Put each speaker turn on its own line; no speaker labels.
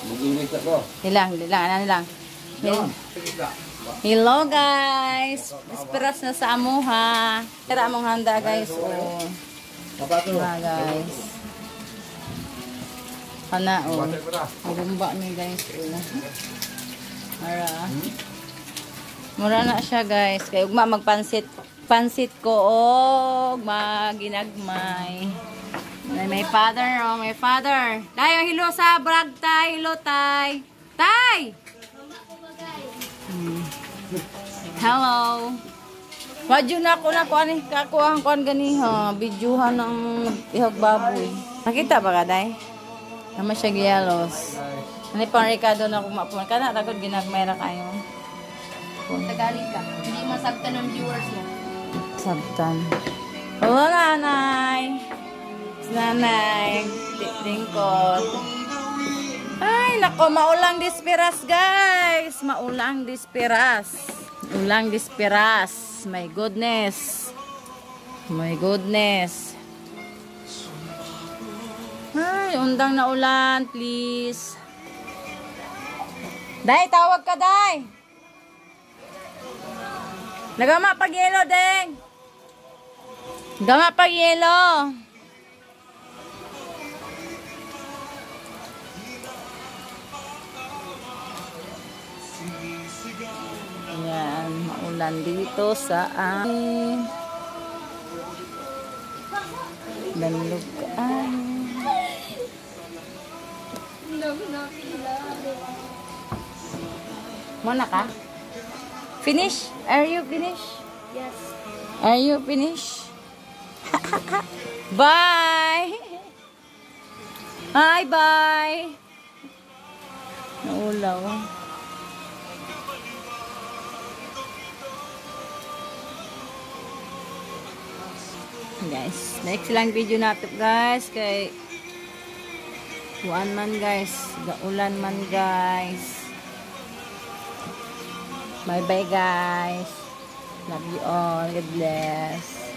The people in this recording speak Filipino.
Mag-init ako.
Nilang. Hello guys. Esperas na sa amuha. Tara among handa guys. Oh. Guys. Ana oh. Magumba ni guys. Ara. Mura na siya guys. Kay ugma magpansit. Pansit ko og maginagmay. May father oh, may father. Dayo hello sa vlog tay. Hello tay. Tay. Hello. Wadyo na ako na kuan kakuha kuan gani ha, bidyuhan ng ihog baboy. Nakita ba ka day? Tama siya giyalos. Ani pang Ricardo na kumapon kana ragod ginagmay ra kayo.
Tagalog ka. Hindi masabtan ng viewers mo.
Sabtan. Wala nanay. Nanay, tingkot. Ay, nako, maulang disperas, guys. Maulang disperas. Ulang disperas. My goodness. My goodness. Ay, undang na ulan, please. Day, tawag ka, Day. Nagama pag yelo, Deng. Nagama pag yelo. Ayan, maulan dito sa amin. Dalugaan. Muna ka? Finish? Are you finished?
Yes.
Are you finished? Bye! Hi, bye! Naulaw. Guys, next lang video natin guys kay buwan man guys, gaulan man guys. Bye bye guys, love you all, God bless.